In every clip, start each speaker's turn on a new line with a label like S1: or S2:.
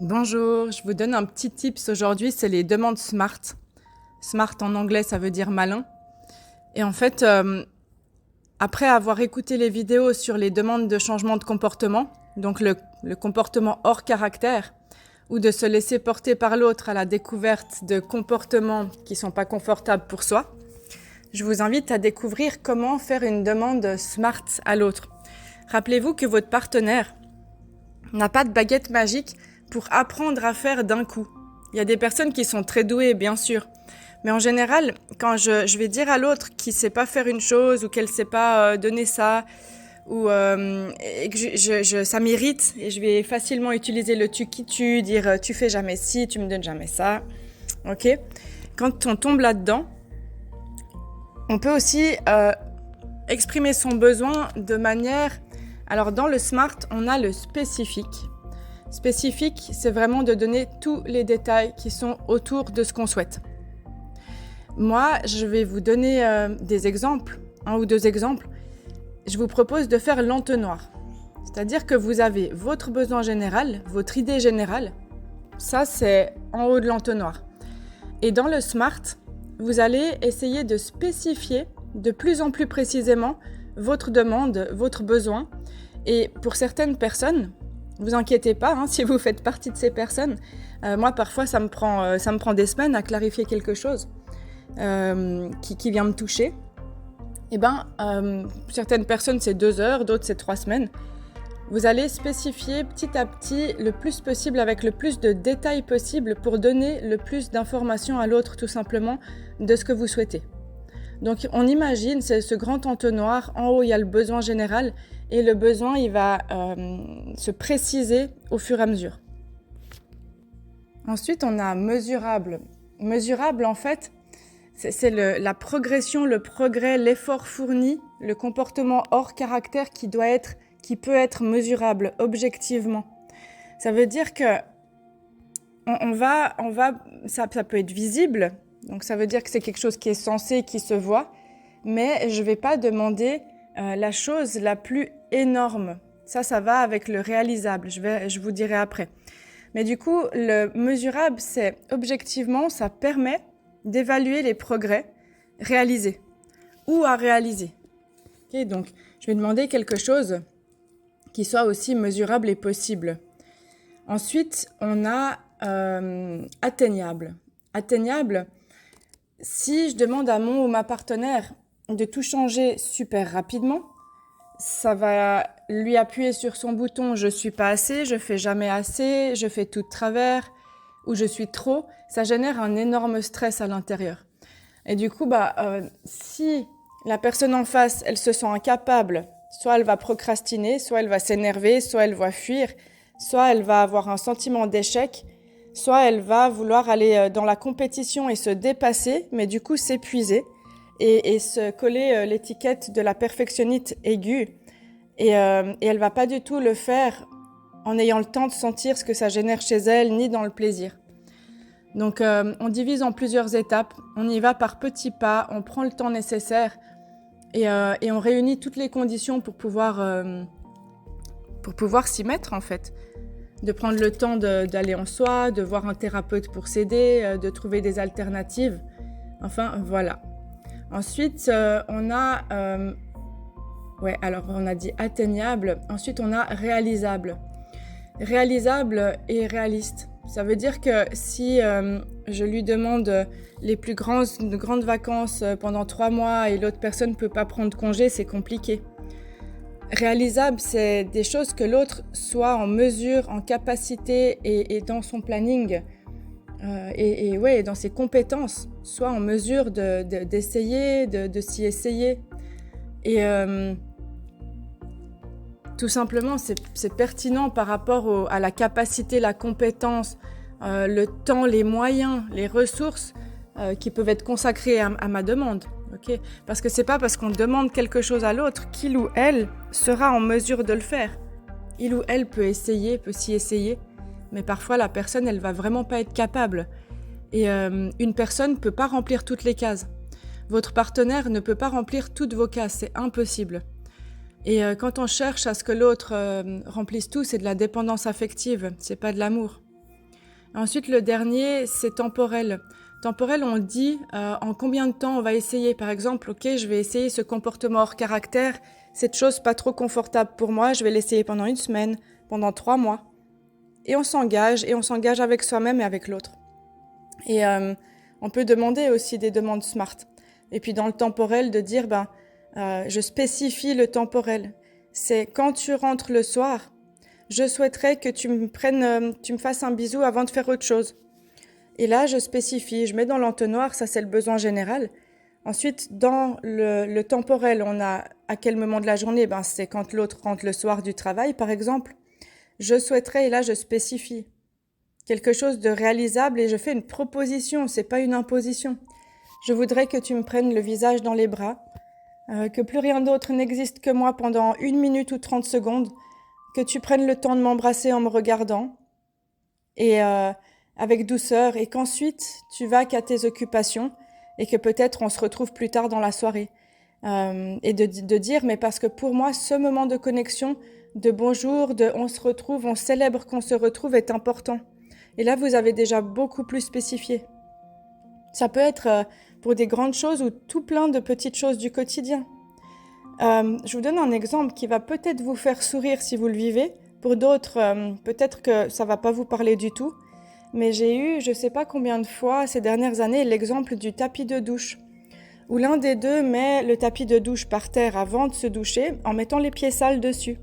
S1: Bonjour, je vous donne un petit tips aujourd'hui, c'est les demandes SMART. SMART en anglais, ça veut dire malin. Et en fait, après avoir écouté les vidéos sur les demandes de changement de comportement, donc le comportement hors caractère, ou de se laisser porter par l'autre à la découverte de comportements qui sont pas confortables pour soi, je vous invite à découvrir comment faire une demande SMART à l'autre. Rappelez-vous que votre partenaire n'a pas de baguette magique pour apprendre à faire d'un coup. Il y a des personnes qui sont très douées, bien sûr. Mais en général, quand je vais dire à l'autre qui ne sait pas faire une chose ou qu'elle ne sait pas donner ça, ou et que ça m'irrite et je vais facilement utiliser le tu qui tu, dire tu fais jamais ci, tu me donnes jamais ça. Ok. Quand on tombe là-dedans, on peut aussi exprimer son besoin de manière... Alors dans le SMART, on a le spécifique. Spécifique, c'est vraiment de donner tous les détails qui sont autour de ce qu'on souhaite. Moi, je vais vous donner des exemples, un ou deux exemples. Je vous propose de faire l'entonnoir. C'est-à-dire que vous avez votre besoin général, votre idée générale. Ça, c'est en haut de l'entonnoir. Et dans le SMART, vous allez essayer de spécifier de plus en plus précisément votre demande, votre besoin. Et pour certaines personnes, vous inquiétez pas, si vous faites partie de ces personnes. Moi, parfois, ça me prend des semaines à clarifier quelque chose qui vient me toucher. Certaines personnes, c'est 2 heures, d'autres, c'est 3 semaines. Vous allez spécifier petit à petit le plus possible avec le plus de détails possible pour donner le plus d'informations à l'autre, tout simplement, de ce que vous souhaitez. Donc, on imagine, c'est ce grand entonnoir. En haut, il y a le besoin général et le besoin, il va se préciser au fur et à mesure. Ensuite, on a mesurable. Mesurable, en fait, c'est la progression, le progrès, l'effort fourni, le comportement hors caractère qui peut être mesurable objectivement. Ça veut dire que ça peut être visible. Donc ça veut dire que c'est quelque chose qui est sensé, qui se voit, mais je ne vais pas demander la chose la plus énorme. Ça va avec le réalisable, je vous dirai après. Mais du coup, le mesurable, c'est objectivement, ça permet d'évaluer les progrès réalisés ou à réaliser. Okay, donc, je vais demander quelque chose qui soit aussi mesurable et possible. Ensuite, on a atteignable. Atteignable, si je demande à mon ou ma partenaire de tout changer super rapidement, ça va lui appuyer sur son bouton « je suis pas assez »,« je fais jamais assez »,« je fais tout de travers » ou « je suis trop », ça génère un énorme stress à l'intérieur. Et du coup, si la personne en face, elle se sent incapable, soit elle va procrastiner, soit elle va s'énerver, soit elle va fuir, soit elle va avoir un sentiment d'échec, soit elle va vouloir aller dans la compétition et se dépasser, mais du coup s'épuiser et se coller l'étiquette de la perfectionniste aiguë. Et elle va pas du tout le faire en ayant le temps de sentir ce que ça génère chez elle, ni dans le plaisir. Donc on divise en plusieurs étapes, on y va par petits pas, on prend le temps nécessaire et on réunit toutes les conditions pour pouvoir s'y mettre en fait. De prendre le temps d'aller en soi, de voir un thérapeute pour s'aider, de trouver des alternatives. Enfin, voilà. Ensuite, on a dit atteignable. Ensuite, on a réalisable. Réalisable et réaliste. Ça veut dire que si je lui demande les plus grandes vacances pendant 3 mois et l'autre personne ne peut pas prendre congé, c'est compliqué. Réalisable, c'est des choses que l'autre soit en mesure, en capacité et dans son planning et dans ses compétences, soit en mesure d'essayer, de s'y essayer. Et tout simplement, c'est pertinent par rapport à la capacité, la compétence, le temps, les moyens, les ressources qui peuvent être consacrés à ma demande. Okay. Parce que c'est pas parce qu'on demande quelque chose à l'autre qu'il ou elle sera en mesure de le faire. Il ou elle peut s'y essayer, mais parfois la personne, elle va vraiment pas être capable. Et une personne peut pas remplir toutes les cases. Votre partenaire ne peut pas remplir toutes vos cases, c'est impossible. Et quand on cherche à ce que l'autre remplisse tout, c'est de la dépendance affective, c'est pas de l'amour. Ensuite, le dernier, c'est temporel. Temporel, on dit en combien de temps on va essayer. Par exemple, ok, je vais essayer ce comportement hors caractère, cette chose pas trop confortable pour moi, je vais l'essayer pendant 1 semaine, pendant 3 mois. Et on s'engage avec soi-même et avec l'autre. Et on peut demander aussi des demandes SMART. Et puis dans le temporel, de dire, je spécifie le temporel. C'est quand tu rentres le soir, je souhaiterais que tu me fasses un bisou avant de faire autre chose. Et là, je spécifie, je mets dans l'entonnoir, ça c'est le besoin général. Ensuite, dans le temporel, on a à quel moment de la journée? C'est quand l'autre rentre le soir du travail, par exemple. Je souhaiterais, et là je spécifie quelque chose de réalisable et je fais une proposition, c'est pas une imposition. Je voudrais que tu me prennes le visage dans les bras, que plus rien d'autre n'existe que moi pendant 1 minute ou 30 secondes, que tu prennes le temps de m'embrasser en me regardant, et avec douceur, et qu'ensuite tu vas qu'à tes occupations, et que peut-être on se retrouve plus tard dans la soirée. Et de dire, mais parce que pour moi, ce moment de connexion, de bonjour, de on se retrouve, on célèbre qu'on se retrouve est important. Et là, vous avez déjà beaucoup plus spécifié. Ça peut être pour des grandes choses ou tout plein de petites choses du quotidien. Je vous donne un exemple qui va peut-être vous faire sourire si vous le vivez. Pour d'autres, peut-être que ça va pas vous parler du tout. Mais j'ai eu, je sais pas combien de fois ces dernières années, l'exemple du tapis de douche, où l'un des deux met le tapis de douche par terre avant de se doucher en mettant les pieds sales dessus.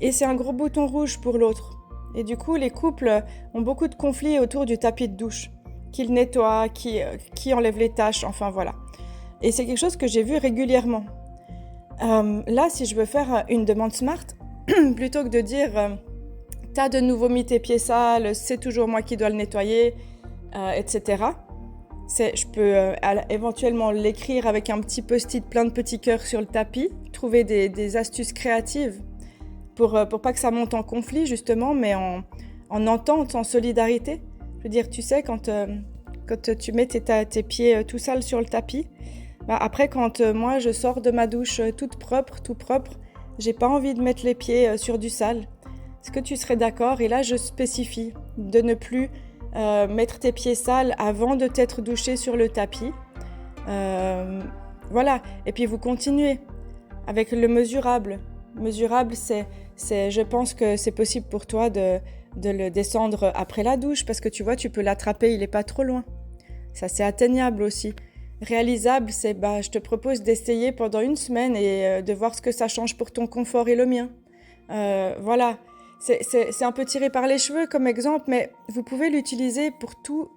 S1: Et c'est un gros bouton rouge pour l'autre. Et du coup, les couples ont beaucoup de conflits autour du tapis de douche, qu'ils nettoient, qui enlève les taches, enfin voilà. Et c'est quelque chose que j'ai vu régulièrement. Là, si je veux faire une demande SMART, plutôt que de dire t'as de nouveau mis tes pieds sales, c'est toujours moi qui dois le nettoyer, etc. Je peux éventuellement l'écrire avec un petit post-it plein de petits cœurs sur le tapis, trouver des astuces créatives pour pas que ça monte en conflit justement, mais en entente, en solidarité. Je veux dire, tu sais, quand tu mets tes pieds tout sales sur le tapis, après quand moi je sors de ma douche tout propre, j'ai pas envie de mettre les pieds sur du sale. Est-ce que tu serais d'accord? Et là je spécifie de ne plus mettre tes pieds sales avant de t'être douché sur le tapis. Voilà, et puis vous continuez avec le mesurable. Mesurable, je pense que c'est possible pour toi de le descendre après la douche parce que tu vois, tu peux l'attraper, il est pas trop loin. Ça, c'est atteignable aussi. Réalisable, c'est je te propose d'essayer pendant 1 semaine et de voir ce que ça change pour ton confort et le mien. Voilà, c'est un peu tiré par les cheveux comme exemple, mais vous pouvez l'utiliser pour tout,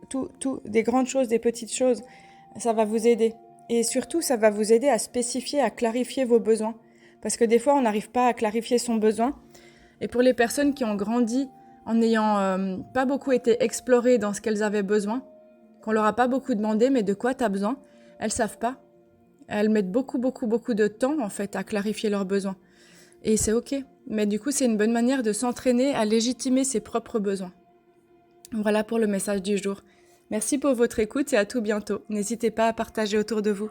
S1: des grandes choses, des petites choses. Ça va vous aider. Et surtout, ça va vous aider à spécifier, à clarifier vos besoins. Parce que des fois, on n'arrive pas à clarifier son besoin. Et pour les personnes qui ont grandi en n'ayant pas beaucoup été explorées dans ce qu'elles avaient besoin, qu'on leur a pas beaucoup demandé, mais de quoi tu as besoin, elles savent pas. Elles mettent beaucoup de temps, en fait, à clarifier leurs besoins. Et c'est ok. Mais du coup, c'est une bonne manière de s'entraîner à légitimer ses propres besoins. Voilà pour le message du jour. Merci pour votre écoute et à tout bientôt. N'hésitez pas à partager autour de vous.